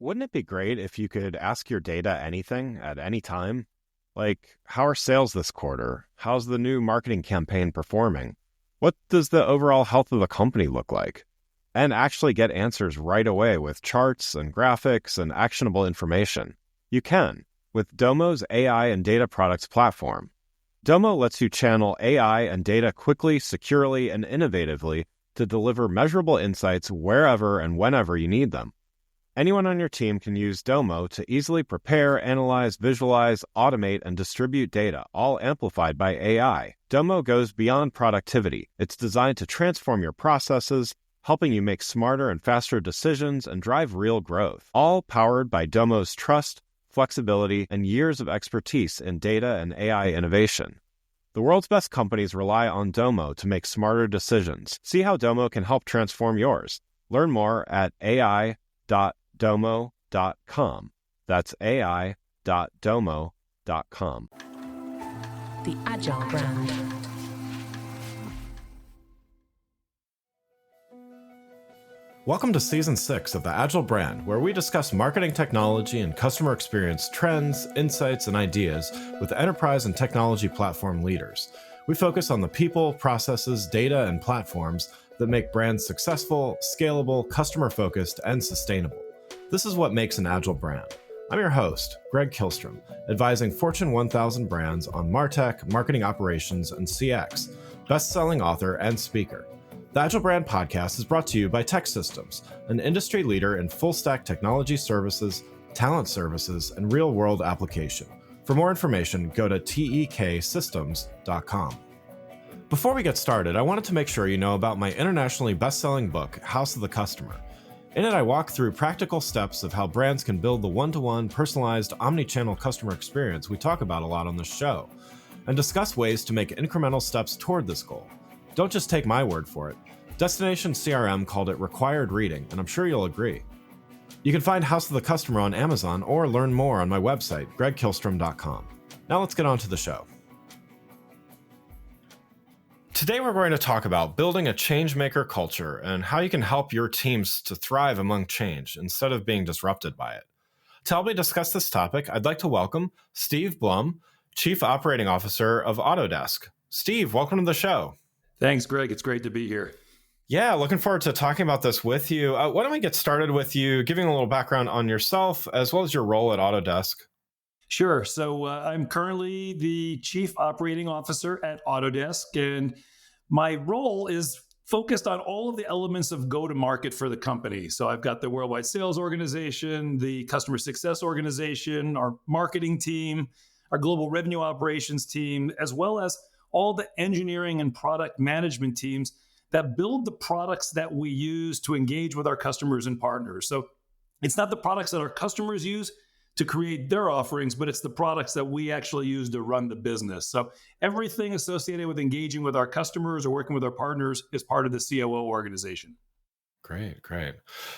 Wouldn't it be great if you could ask your data anything at any time? Like, how are sales this quarter? How's the new marketing campaign performing? What does the overall health of the company look like? And actually get answers right away with charts and graphics and actionable information. You can with Domo's AI and data products platform. Domo lets you channel AI and data quickly, securely, and innovatively to deliver measurable insights wherever and whenever you need them. Anyone on your team can use Domo to easily prepare, analyze, visualize, automate, and distribute data, all amplified by AI. Domo goes beyond productivity. It's designed to transform your processes, helping you make smarter and faster decisions and drive real growth. All powered by Domo's trust, flexibility, and years of expertise in data and AI innovation. The world's best companies rely on Domo to make smarter decisions. See how Domo can help transform yours. Learn more at ai.domo.com. That's ai.domo.com. The Agile Brand. Welcome to Season 6 of the Agile Brand, where we discuss marketing technology and customer experience trends, insights, and ideas with enterprise and technology platform leaders. We focus on the people, processes, data, and platforms that make brands successful, scalable, customer-focused, and sustainable. This is what makes an Agile brand. I'm your host, Greg Kihlstrom, advising Fortune 1000 brands on MarTech, marketing operations, and CX, best-selling author and speaker. The Agile Brand Podcast is brought to you by TechSystems, an industry leader in full-stack technology services, talent services, and real-world application. For more information, go to teksystems.com. Before we get started, I wanted to make sure you know about my internationally best-selling book, House of the Customer. In it, I walk through practical steps of how brands can build the one-to-one, personalized, omni-channel customer experience we talk about a lot on this show, and discuss ways to make incremental steps toward this goal. Don't just take my word for it. Destination CRM called it required reading, and I'm sure you'll agree. You can find House of the Customer on Amazon or learn more on my website, gregkihlstrom.com. Now let's get on to the show. Today we're going to talk about building a change-maker culture and how you can help your teams to thrive among change instead of being disrupted by it. To help me discuss this topic, I'd like to welcome Steve Blum, Chief Operating Officer of Autodesk. Steve, welcome to the show. Thanks, Greg. It's great to be here. Yeah, looking forward to talking about this with you. Why don't we get started with you giving a little background on yourself as well as your role at Autodesk? Sure. So I'm currently the Chief Operating Officer at Autodesk, and my role is focused on all of the elements of go-to-market for the company. So I've got the worldwide sales organization, the customer success organization, our marketing team, our global revenue operations team, as well as all the engineering and product management teams that build the products that we use to engage with our customers and partners. So it's not the products that our customers use to create their offerings, but it's the products that we actually use to run the business. So everything associated with engaging with our customers or working with our partners is part of the COO organization. Great.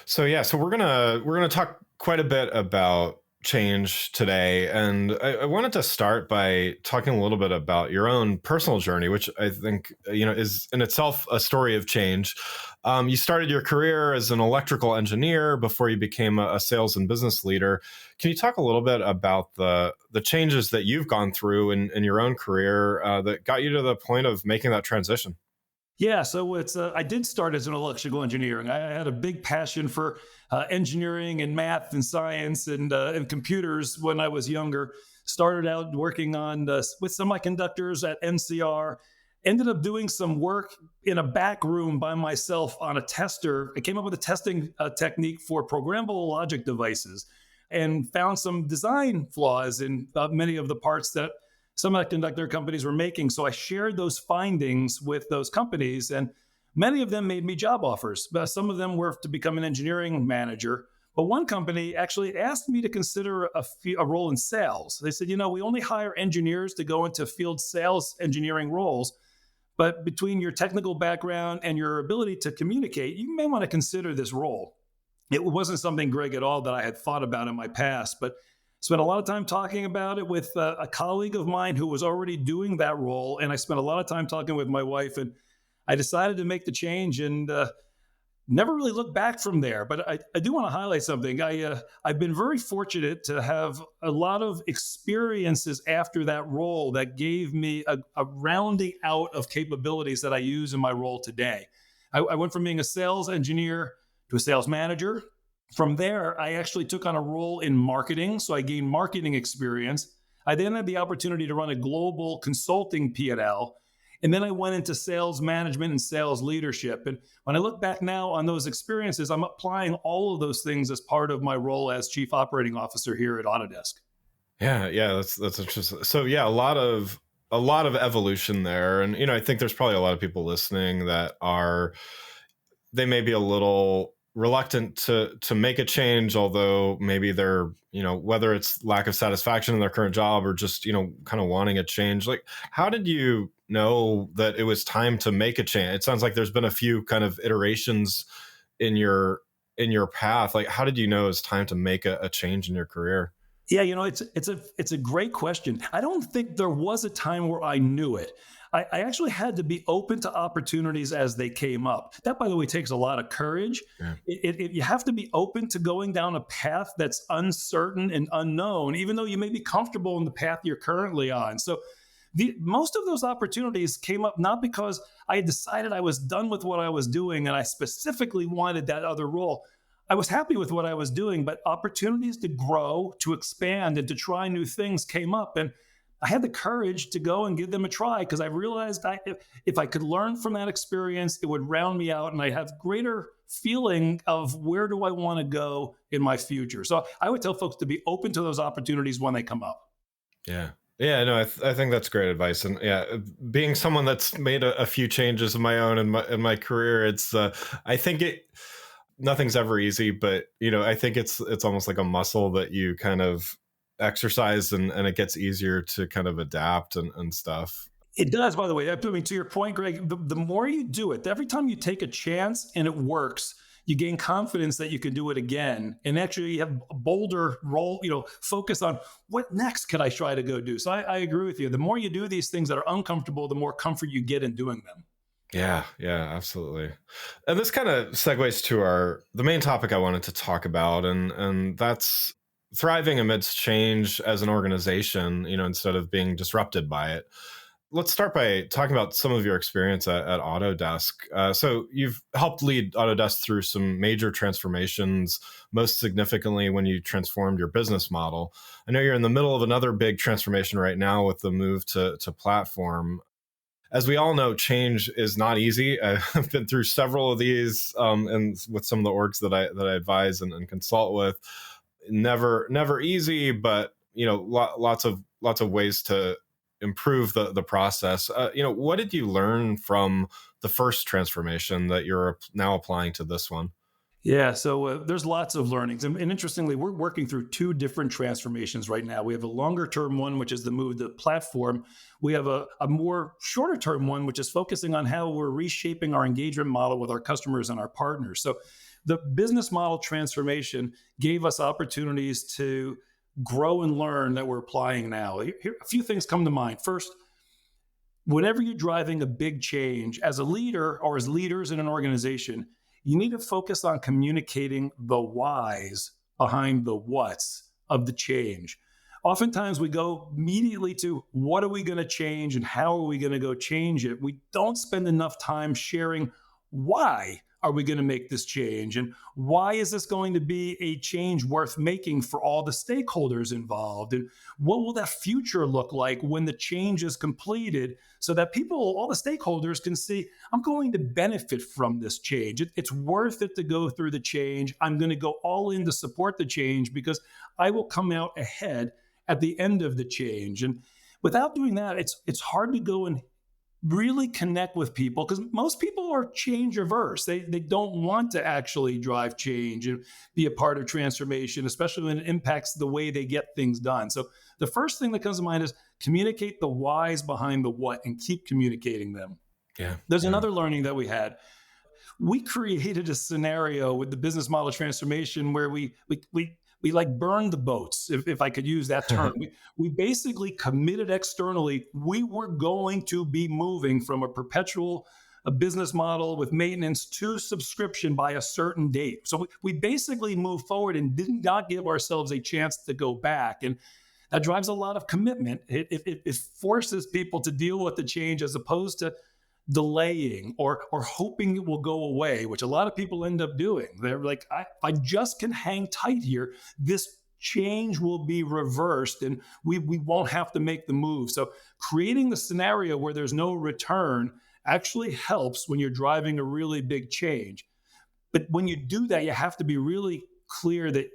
So we're gonna talk quite a bit about change today, and I wanted to start by talking a little bit about your own personal journey, which I think is in itself a story of change. You started your career as an electrical engineer before you became a sales and business leader. Can you talk a little bit about the changes that you've gone through in your own career that got you to the point of making that transition? Yeah, so I did start as an electrical engineer, and I had a big passion for engineering and math and science and computers when I was younger. Started out working on with semiconductors at NCR. Ended up doing some work in a back room by myself on a tester. I came up with a testing technique for programmable logic devices and found some design flaws in many of the parts that semiconductor companies were making. So I shared those findings with those companies, and many of them made me job offers. Some of them were to become an engineering manager. But one company actually asked me to consider a role in sales. They said, we only hire engineers to go into field sales engineering roles. But between your technical background and your ability to communicate, you may want to consider this role. It wasn't something, Greg, at all that I had thought about in my past, but spent a lot of time talking about it with a colleague of mine who was already doing that role. And I spent a lot of time talking with my wife, and I decided to make the change. And never really looked back from there. But I do want to highlight something. I've been very fortunate to have a lot of experiences after that role that gave me a rounding out of capabilities that I use in my role today. I went from being a sales engineer to a sales manager. From there, I actually took on a role in marketing, so I gained marketing experience. I then had the opportunity to run a global consulting P&L, and then I went into sales management and sales leadership. And when I look back now on those experiences, I'm applying all of those things as part of my role as Chief Operating Officer here at Autodesk. Yeah, that's interesting. So yeah, a lot of evolution there, and I think there's probably a lot of people listening that they may be a little reluctant to make a change, although maybe they're whether it's lack of satisfaction in their current job or just kind of wanting a change. Like, how did you know that it was time to make a change? It sounds like there's been a few kind of iterations in your path. Like, how did you know it's time to make a change in your career? Yeah, it's a great question. I don't think there was a time where I knew it. I actually had to be open to opportunities as they came up. That, by the way, takes a lot of courage. Yeah. You have to be open to going down a path that's uncertain and unknown, even though you may be comfortable in the path you're currently on. So most of those opportunities came up not because I had decided I was done with what I was doing and I specifically wanted that other role. I was happy with what I was doing, but opportunities to grow, to expand, and to try new things came up. And I had the courage to go and give them a try because I realized if I could learn from that experience, it would round me out and I have greater feeling of where do I want to go in my future. So I would tell folks to be open to those opportunities when they come up. Yeah. Yeah, no, I think that's great advice. And yeah, being someone that's made a few changes of my own in my career, it's I think nothing's ever easy, but I think it's almost like a muscle that you kind of exercise and it gets easier to kind of adapt and stuff. It does, by the way. I mean, to your point, Greg, the more you do it, every time you take a chance and it works, you gain confidence that you can do it again. And actually you have a bolder role, focus on what next could I try to go do. So I agree with you. The more you do these things that are uncomfortable, the more comfort you get in doing them. Yeah, absolutely. And this kind of segues to the main topic I wanted to talk about, and that's thriving amidst change as an organization, instead of being disrupted by it. Let's start by talking about some of your experience at Autodesk. So you've helped lead Autodesk through some major transformations, most significantly when you transformed your business model. I know you're in the middle of another big transformation right now with the move to platform. As we all know, change is not easy. I've been through several of these, and with some of the orgs that I advise and consult with. Never easy, but lots of ways to improve the process. What did you learn from the first transformation that you're now applying to this one? Yeah, so there's lots of learnings. And interestingly, we're working through two different transformations right now. We have a longer term one, which is the move to the platform. We have a more shorter term one, which is focusing on how we're reshaping our engagement model with our customers and our partners. So the business model transformation gave us opportunities to grow and learn that we're applying now. Here, a few things come to mind. First, whenever you're driving a big change as a leader or as leaders in an organization, you need to focus on communicating the whys behind the whats of the change. Oftentimes we go immediately to what are we going to change and how are we going to go change it? We don't spend enough time sharing why are we going to make this change and why is this going to be a change worth making for all the stakeholders involved, and what will that future look like when the change is completed so that people, all the stakeholders, can see I'm going to benefit from this change. It's worth it to go through the change. I'm going to go all in to support the change because I will come out ahead at the end of the change. And without doing that, it's hard to go and really connect with people because most people are change averse. They don't want to actually drive change and be a part of transformation, especially when it impacts the way they get things done. So the first thing that comes to mind is communicate the whys behind the what and keep communicating them. Yeah. There's another learning that we had. We created a scenario with the business model transformation where we like burned the boats, if I could use that term. We basically committed externally, we were going to be moving from a perpetual a business model with maintenance to subscription by a certain date. So we basically moved forward and did not give ourselves a chance to go back. And that drives a lot of commitment. It forces people to deal with the change as opposed to delaying or hoping it will go away, which a lot of people end up doing. They're like, if I just can hang tight here, this change will be reversed and we won't have to make the move. So creating the scenario where there's no return actually helps when you're driving a really big change. But when you do that, you have to be really clear that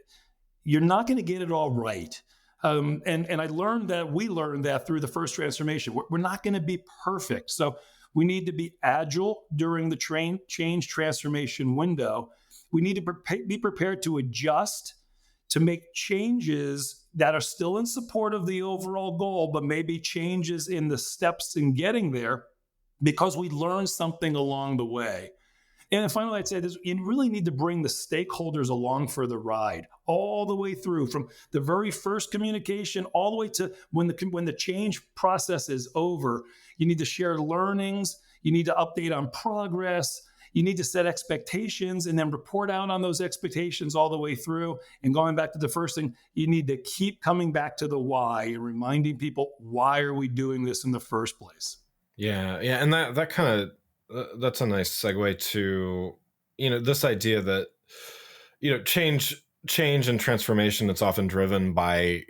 you're not going to get it all right. And we learned that through the first transformation. We're not going to be perfect. So we need to be agile during the change transformation window. We need to be prepared to adjust, to make changes that are still in support of the overall goal, but maybe changes in the steps in getting there because we learned something along the way. And then finally, I'd say this, you really need to bring the stakeholders along for the ride all the way through, from the very first communication all the way to when the change process is over. You need to share learnings. You need to update on progress. You need to set expectations and then report out on those expectations all the way through. And going back to the first thing, you need to keep coming back to the why and reminding people, why are we doing this in the first place? Yeah. And that kind of, that's a nice segue to, this idea that, change and transformation, it's often driven by,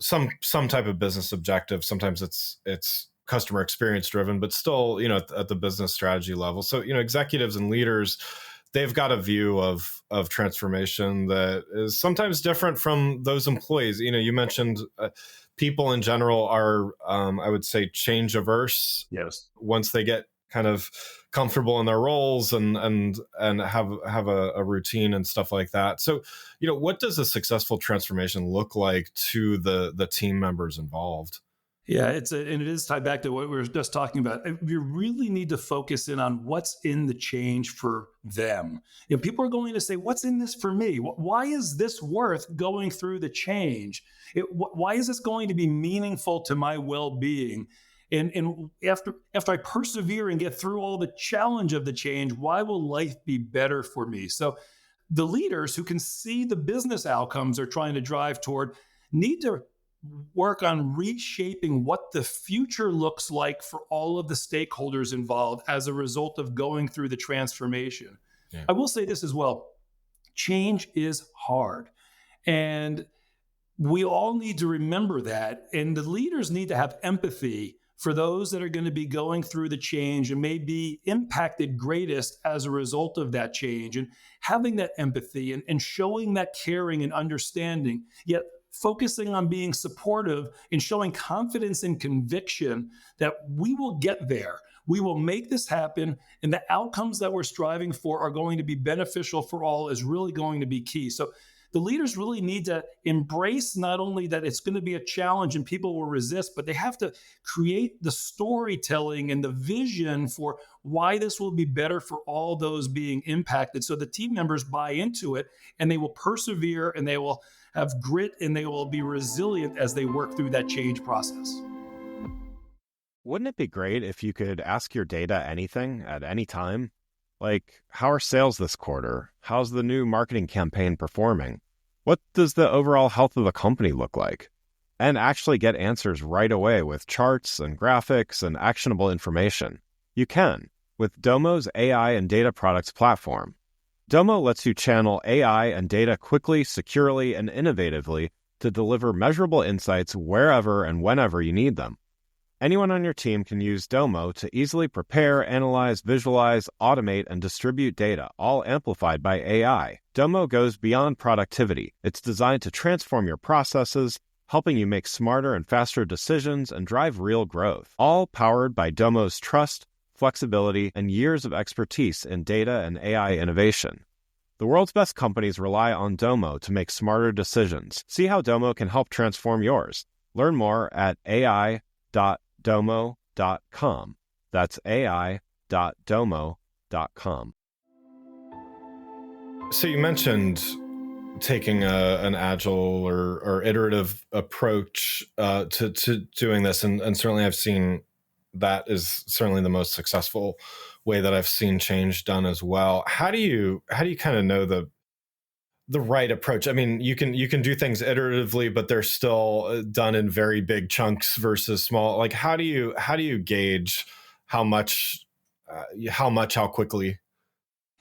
some type of business objective. Sometimes it's customer experience driven, but still, at the business strategy level. So, executives and leaders, they've got a view of transformation that is sometimes different from those employees. You mentioned people in general are, I would say, change averse. Yes. Once they get kind of comfortable in their roles and have a routine and stuff like that. So, what does a successful transformation look like to the team members involved? Yeah, and it is tied back to what we were just talking about. You really need to focus in on what's in the change for them. People are going to say, "What's in this for me? Why is this worth going through the change? Why is this going to be meaningful to my well-being?" And after I persevere and get through all the challenge of the change, why will life be better for me? So the leaders who can see the business outcomes they're trying to drive toward need to work on reshaping what the future looks like for all of the stakeholders involved as a result of going through the transformation. Yeah. I will say this as well. Change is hard. And we all need to remember that. And the leaders need to have empathy for those that are going to be going through the change and may be impacted greatest as a result of that change, and having that empathy and showing that caring and understanding, yet focusing on being supportive and showing confidence and conviction that we will get there. We will make this happen, and the outcomes that we're striving for are going to be beneficial for all is really going to be key. So the leaders really need to embrace not only that it's going to be a challenge and people will resist, but they have to create the storytelling and the vision for why this will be better for all those being impacted. So the team members buy into it and they will persevere and they will have grit and they will be resilient as they work through that change process. Wouldn't it be great if you could ask your data anything at any time? Like, how are sales this quarter? How's the new marketing campaign performing? What does the overall health of the company look like? And actually get answers right away with charts and graphics and actionable information. You can with Domo's AI and data products platform. Domo lets you channel AI and data quickly, securely, and innovatively to deliver measurable insights wherever and whenever you need them. Anyone on your team can use Domo to easily prepare, analyze, visualize, automate, and distribute data, all amplified by AI. Domo goes beyond productivity. It's designed to transform your processes, helping you make smarter and faster decisions and drive real growth. All powered by Domo's trust, flexibility, and years of expertise in data and AI innovation. The world's best companies rely on Domo to make smarter decisions. See how Domo can help transform yours. Learn more at ai.domo.com. That's ai.domo.com. So you mentioned taking an agile or iterative approach to doing this, and certainly I've seen that is certainly the most successful way that I've seen change done as well. How do you kind of know the right approach? I mean, you can do things iteratively, but they're still done in very big chunks versus small. Like, how do you gauge how much, how quickly?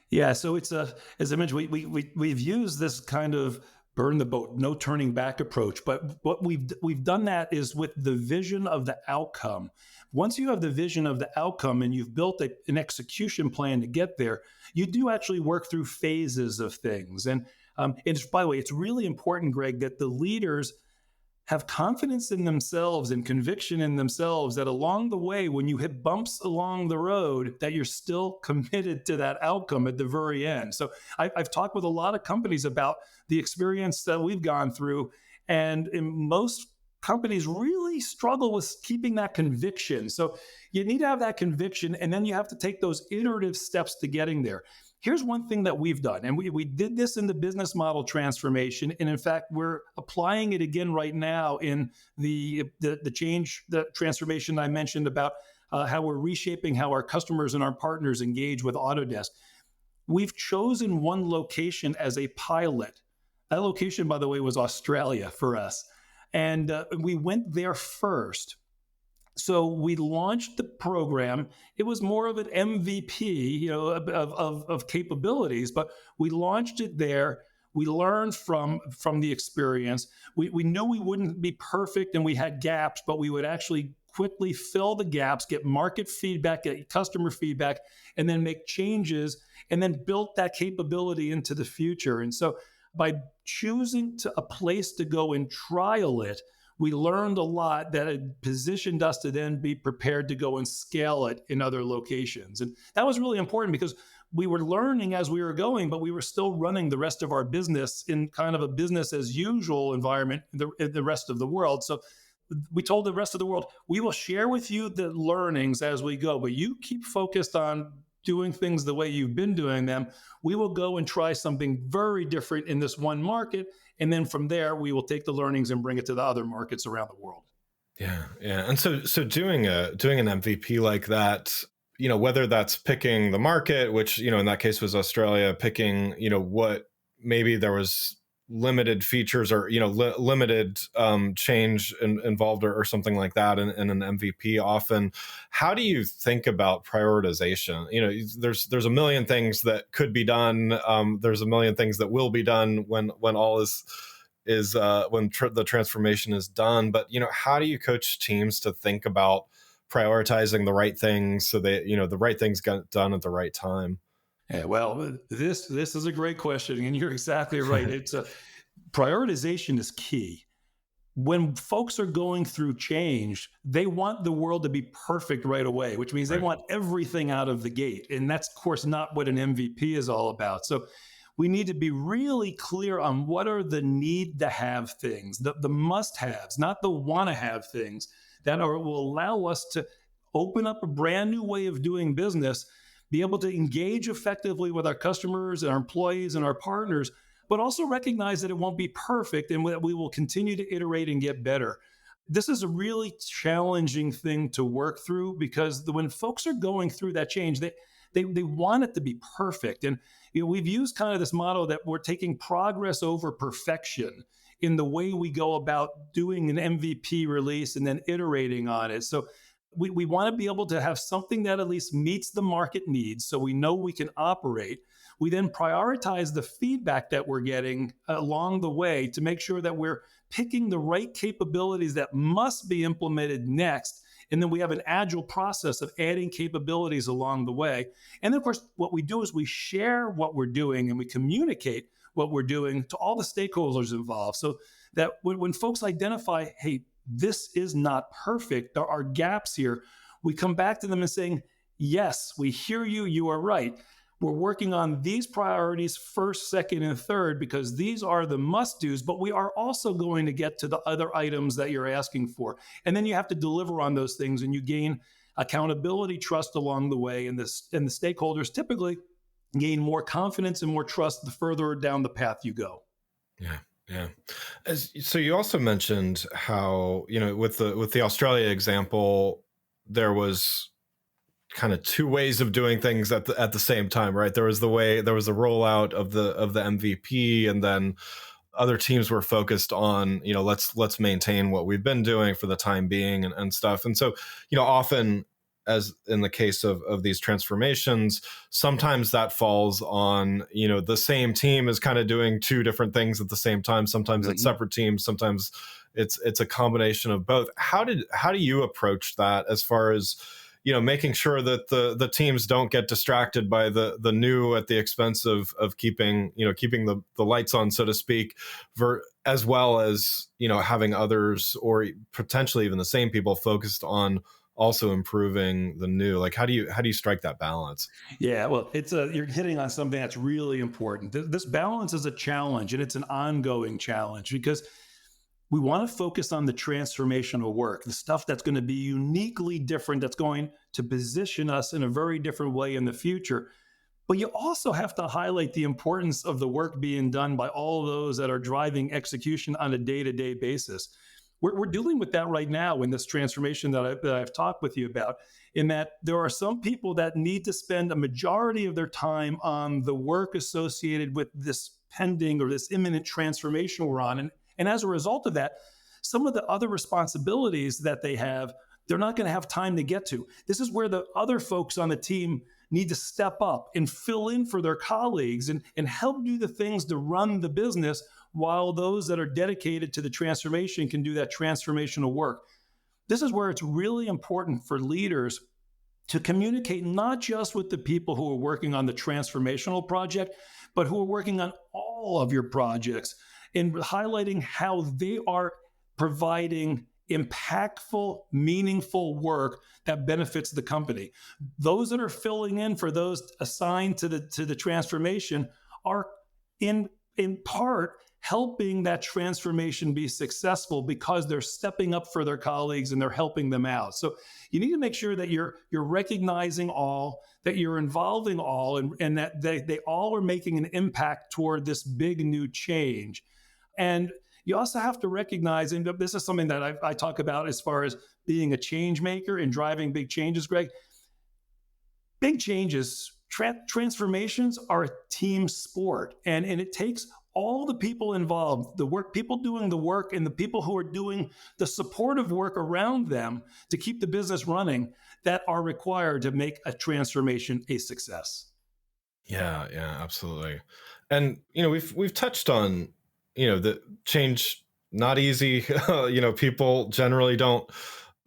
Yeah, so it's as I mentioned, we've used this kind of burn the boat, no turning back approach. But what we've done that is with the vision of the outcome. Once you have the vision of the outcome and you've built an execution plan to get there, you do actually work through phases of things. And it's, by the way, it's really important, Greg, that the leaders have confidence in themselves and conviction in themselves that along the way, when you hit bumps along the road, that you're still committed to that outcome at the very end. So I've talked with a lot of companies about the experience that we've gone through, and in most companies really struggle with keeping that conviction. So you need to have that conviction, and then you have to take those iterative steps to getting there. Here's one thing that we've done, and we did this in the business model transformation, and in fact, we're applying it again right now in the transformation I mentioned about how we're reshaping how our customers and our partners engage with Autodesk. We've chosen one location as a pilot. That location, by the way, was Australia for us, and we went there first. So we launched the program. It was more of an MVP, of capabilities, but we launched it there. We learned from the experience. We knew we wouldn't be perfect and we had gaps, but we would actually quickly fill the gaps, get market feedback, get customer feedback, and then make changes, and then built that capability into the future. And so by choosing a place to go and trial it, we learned a lot that had positioned us to then be prepared to go and scale it in other locations. And that was really important because we were learning as we were going, but we were still running the rest of our business in kind of a business as usual environment in the rest of the world. So we told the rest of the world, we will share with you the learnings as we go, but you keep focused on doing things the way you've been doing them. We will go and try something very different in this one market. And then from there, we will take the learnings and bring it to the other markets around the world. Yeah, yeah. And so doing an MVP like that, whether that's picking the market, which, in that case was Australia, picking, what maybe there was limited features or, limited change involved or something like that in an MVP often. How do you think about prioritization? There's a million things that could be done. There's a million things that will be done when all is the transformation is done. But, how do you coach teams to think about prioritizing the right things so that, the right things get done at the right time? Yeah, well, this is a great question, and you're exactly right. Prioritization is key. When folks are going through change, they want the world to be perfect right away, which means they Right. want everything out of the gate. And that's, of course, not what an MVP is all about. So we need to be really clear on what are the need to have things, the must haves, not the want to have things will allow us to open up a brand new way of doing business, be able to engage effectively with our customers and our employees and our partners, but also recognize that it won't be perfect and that we will continue to iterate and get better. This is a really challenging thing to work through because when folks are going through that change, they want it to be perfect. And we've used kind of this model that we're taking progress over perfection in the way we go about doing an MVP release and then iterating on it. So we want to be able to have something that at least meets the market needs so we know we can operate. We then prioritize the feedback that we're getting along the way to make sure that we're picking the right capabilities that must be implemented next. And then we have an agile process of adding capabilities along the way. And then, of course, what we do is we share what we're doing and we communicate what we're doing to all the stakeholders involved so that when folks identify, hey, this is not perfect, there are gaps here, we come back to them and saying, yes, we hear you, you are right. We're working on these priorities first, second, and third because these are the must-dos, but we are also going to get to the other items that you're asking for. And then you have to deliver on those things and you gain accountability, trust along the way, and the stakeholders typically gain more confidence and more trust the further down the path you go. Yeah. Yeah. So you also mentioned how, with the Australia example, there was kind of two ways of doing things at the same time, right? There was the rollout of the MVP, and then other teams were focused on, let's maintain what we've been doing for the time being, and stuff. And so, often, as in the case of these transformations, sometimes that falls on, the same team is kind of doing two different things at the same time. Sometimes it's separate teams, sometimes it's a combination of both. How do you approach that, as far as, making sure that the teams don't get distracted by the new at the expense of keeping the lights on, so to speak, as well as, having others, or potentially even the same people, focused on also improving the new? Like, how do you strike that balance? Yeah, well, you're hitting on something that's really important. This balance is a challenge, and it's an ongoing challenge, because we want to focus on the transformational work, the stuff that's going to be uniquely different, that's going to position us in a very different way in the future. But you also have to highlight the importance of the work being done by all those that are driving execution on a day-to-day basis. We're dealing with that right now in this transformation that I've talked with you about, in that there are some people that need to spend a majority of their time on the work associated with this pending or this imminent transformation we're on. And as a result of that, some of the other responsibilities that they have, they're not going to have time to get to. This is where the other folks on the team need to step up and fill in for their colleagues and help do the things to run the business, while those that are dedicated to the transformation can do that transformational work. This is where it's really important for leaders to communicate not just with the people who are working on the transformational project, but who are working on all of your projects, and highlighting how they are providing impactful, meaningful work that benefits the company. Those that are filling in for those assigned to the transformation are in part helping that transformation be successful, because they're stepping up for their colleagues and they're helping them out. So you need to make sure that you're recognizing all, that you're involving all, and that they all are making an impact toward this big new change. And you also have to recognize, and this is something that I talk about as far as being a change maker and driving big changes, Greg. Big changes, transformations are a team sport, and it takes all the people involved, people doing the work, and the people who are doing the supportive work around them to keep the business running, that are required to make a transformation a success. Yeah, absolutely. And we've touched on, the change, not easy. People generally don't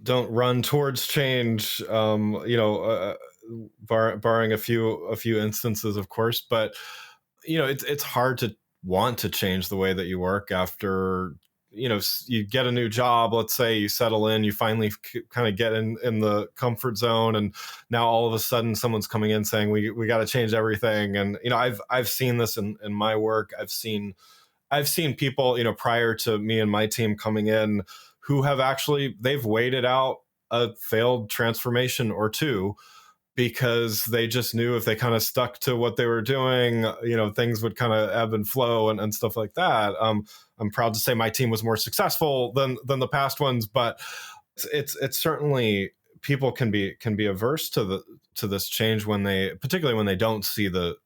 run towards change. Barring a few instances, of course, but it's hard to want to change the way that you work after you get a new job. Let's say you settle in, you finally kind of get in the comfort zone, and now all of a sudden someone's coming in saying we got to change everything. And I've seen this in my work. I've seen people prior to me and my team coming in, who have they've waited out a failed transformation or two, because they just knew if they kind of stuck to what they were doing, things would kind of ebb and flow, and stuff like that. I'm proud to say my team was more successful than the past ones, but it's certainly, people can be averse to this change, particularly when they don't see the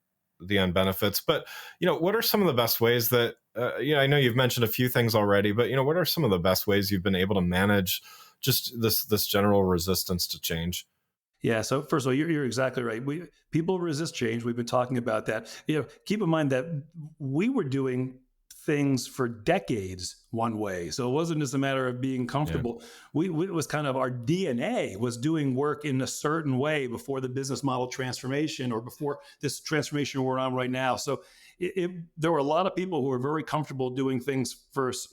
end benefits. But what are some of the best ways that I know you've mentioned a few things already, but what are some of the best ways you've been able to manage just this general resistance to change? Yeah. So first of all, you're exactly right. People resist change. We've been talking about that. Keep in mind that we were doing things for decades one way. So it wasn't just a matter of being comfortable. Yeah. It was kind of our DNA was doing work in a certain way before the business model transformation, or before this transformation we're on right now. So there were a lot of people who were very comfortable doing things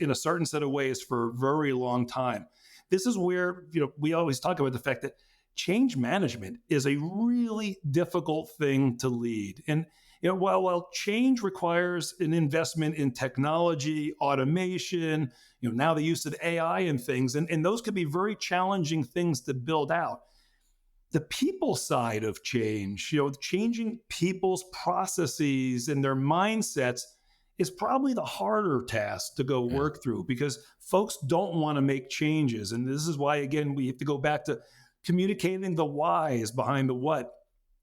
in a certain set of ways for a very long time. This is where, we always talk about the fact that change management is a really difficult thing to lead. And while change requires an investment in technology, automation, now the use of AI and things, and those could be very challenging things to build out. The people side of change, changing people's processes and their mindsets, is probably the harder task to go work through, because folks don't want to make changes. And this is why, again, we have to go back to communicating the whys behind the what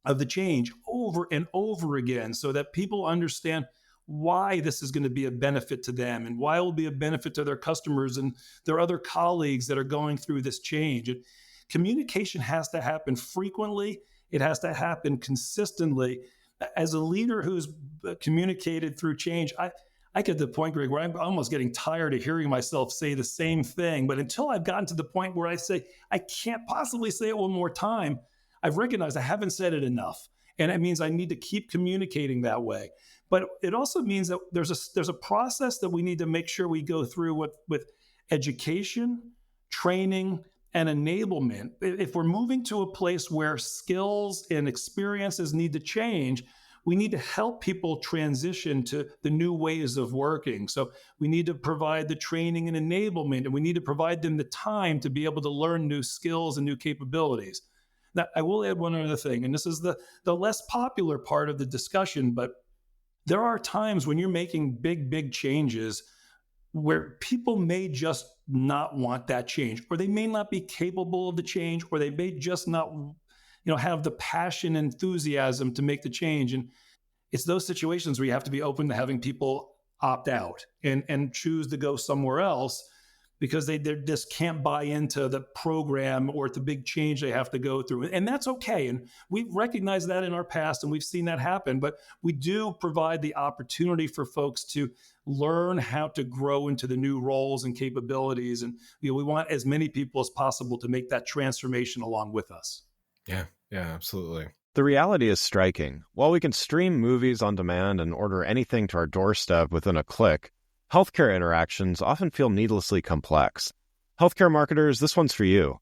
of the change over and over again so that people understand why this is going to be a benefit to them and why it will be a benefit to their customers and their other colleagues that are going through this change. And communication has to happen frequently. It has to happen consistently. As a leader who's communicated through change, I get to the point, Greg, where I'm almost getting tired of hearing myself say the same thing. But until I've gotten to the point where I say, I can't possibly say it one more time, I've recognized I haven't said it enough. And it means I need to keep communicating that way. But it also means that there's a process that we need to make sure we go through with education, training, and enablement. If we're moving to a place where skills and experiences need to change, we need to help people transition to the new ways of working. So we need to provide the training and enablement, and we need to provide them the time to be able to learn new skills and new capabilities. Now, I will add one other thing, and this is the less popular part of the discussion, but there are times when you're making big changes where people may just not want that change, or they may not be capable of the change, or they may just not, have the passion and enthusiasm to make the change. And it's those situations where you have to be open to having people opt out and choose to go somewhere else because they just can't buy into the program or the big change they have to go through. And that's okay. And we've recognized that in our past and we've seen that happen, but we do provide the opportunity for folks to learn how to grow into the new roles and capabilities. And we want as many people as possible to make that transformation along with us. Yeah, absolutely. The reality is striking. While we can stream movies on demand and order anything to our doorstep within a click, healthcare interactions often feel needlessly complex. Healthcare marketers, this one's for you.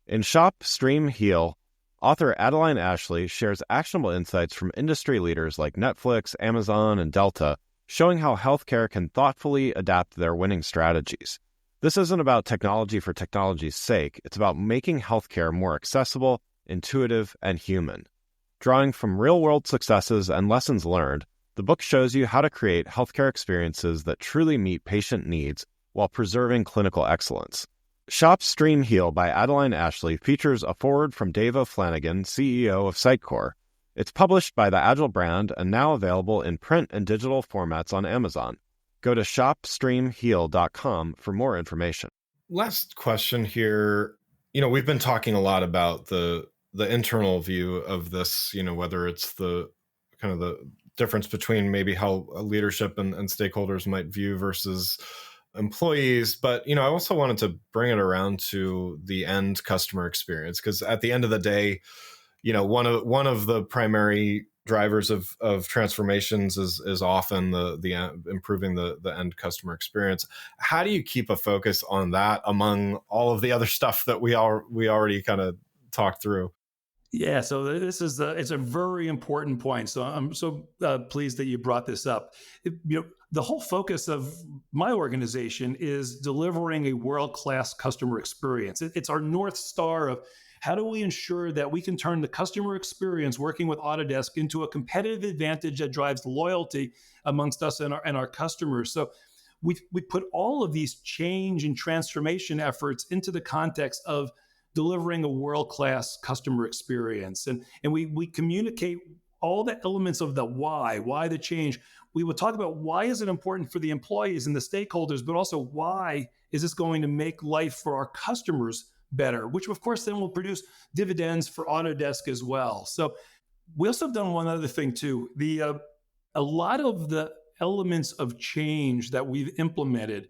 In Shop, Stream, Heal, author Adeline Ashley shares actionable insights from industry leaders like Netflix, Amazon, and Delta, showing how healthcare can thoughtfully adapt their winning strategies. This isn't about technology for technology's sake. It's about making healthcare more accessible, intuitive, and human. Drawing from real-world successes and lessons learned, the book shows you how to create healthcare experiences that truly meet patient needs while preserving clinical excellence. Shop, Stream, Heal by Adeline Ashley features a foreword from Dave O'Flanagan, CEO of Sitecore. It's published by the Agile brand and now available in print and digital formats on Amazon. Go to shopstreamheal.com for more information. Last question here. We've been talking a lot about the internal view of this, whether it's the kind of the difference between maybe how leadership and stakeholders might view versus employees. But, I also wanted to bring it around to the end customer experience, because at the end of the day, one of the primary drivers of transformations is often the improving the end customer experience. How do you keep a focus on that among all of the other stuff that we already kind of talked through? Yeah, so this is it's a very important point. So I'm so pleased that you brought this up. The whole focus of my organization is delivering a world-class customer experience. It's our North Star of how do we ensure that we can turn the customer experience working with Autodesk into a competitive advantage that drives loyalty amongst us and our customers. So we put all of these change and transformation efforts into the context of delivering a world-class customer experience. And we communicate all the elements of the why the change. We will talk about why is it important for the employees and the stakeholders, but also why is this going to make life for our customers better, which of course then will produce dividends for Autodesk as well. So we also have done one other thing too. A lot of the elements of change that we've implemented,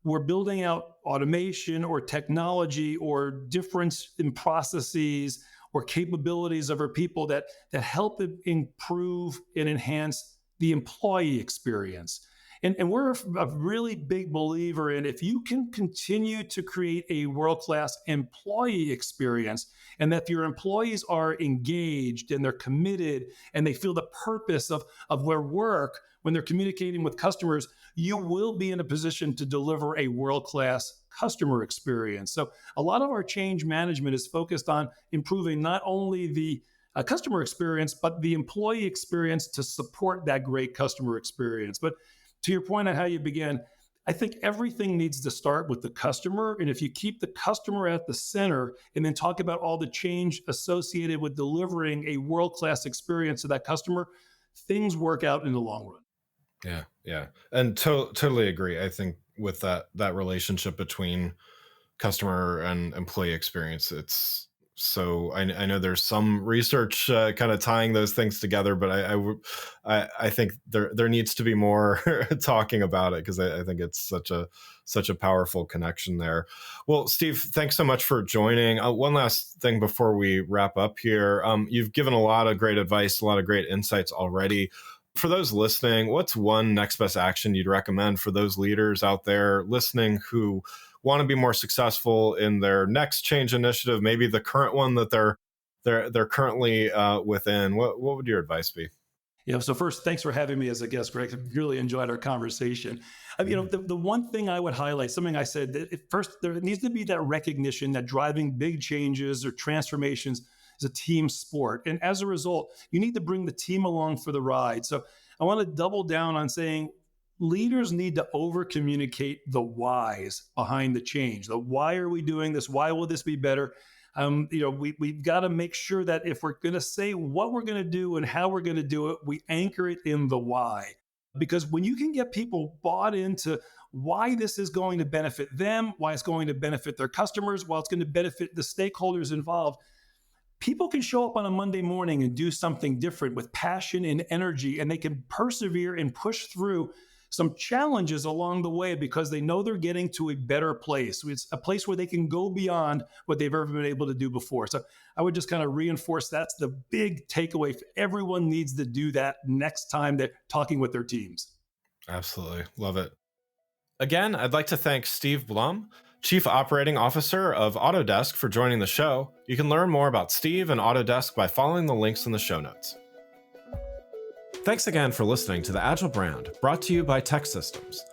we're building out automation or technology or difference in processes or capabilities of our people that help improve and enhance the employee experience. And we're a really big believer in if you can continue to create a world-class employee experience, and that if your employees are engaged and they're committed and they feel the purpose of their work when they're communicating with customers, you will be in a position to deliver a world-class customer experience. So a lot of our change management is focused on improving not only the customer experience, but the employee experience to support that great customer experience. But to your point on how you began, I think everything needs to start with the customer. And if you keep the customer at the center and then talk about all the change associated with delivering a world-class experience to that customer, things work out in the long run. Yeah, yeah. And totally agree. I think with that relationship between customer and employee experience, it's so I know there's some research kind of tying those things together, but I think there needs to be more talking about it, because I think it's such a powerful connection there. Well, Steve, thanks so much for joining. One last thing before we wrap up here. You've given a lot of great advice, a lot of great insights already. For those listening, what's one next best action you'd recommend for those leaders out there listening who want to be more successful in their next change initiative, maybe the current one that they're currently within? What would your advice be? Yeah. So first, thanks for having me as a guest, Greg. I really enjoyed our conversation. The one thing I would highlight, something I said, that first, there needs to be that recognition that driving big changes or transformations is a team sport. And as a result, you need to bring the team along for the ride. So I want to double down on saying leaders need to over communicate the whys behind the change. The why are we doing this? Why will this be better? We've got to make sure that if we're going to say what we're going to do and how we're going to do it, we anchor it in the why. Because when you can get people bought into why this is going to benefit them, why it's going to benefit their customers, why it's going to benefit the stakeholders involved, people can show up on a Monday morning and do something different with passion and energy, and they can persevere and push through some challenges along the way because they know they're getting to a better place. It's a place where they can go beyond what they've ever been able to do before. So I would just kind of reinforce that's the big takeaway. Everyone needs to do that next time they're talking with their teams. Absolutely. Love it. Again, I'd like to thank Steve Blum, Chief Operating Officer of Autodesk, for joining the show. You can learn more about Steve and Autodesk by following the links in the show notes. Thanks again for listening to the Agile Brand, brought to you by Tech Systems.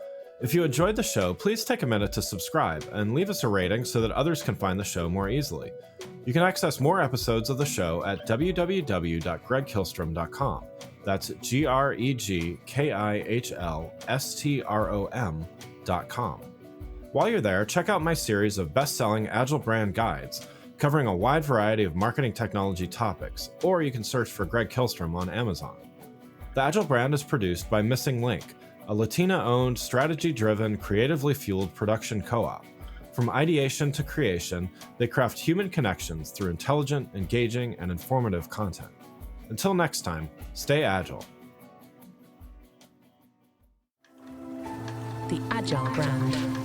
If you enjoyed the show, please take a minute to subscribe and leave us a rating so that others can find the show more easily. You can access more episodes of the show at www.gregkillstrom.com. That's GregKihlstrom.com. While you're there, check out my series of best-selling Agile Brand guides, covering a wide variety of marketing technology topics, or you can search for Greg Kihlstrom on Amazon. The Agile Brand is produced by Missing Link, a Latina-owned, strategy-driven, creatively fueled production co-op. From ideation to creation, they craft human connections through intelligent, engaging, and informative content. Until next time, stay agile. The Agile Brand.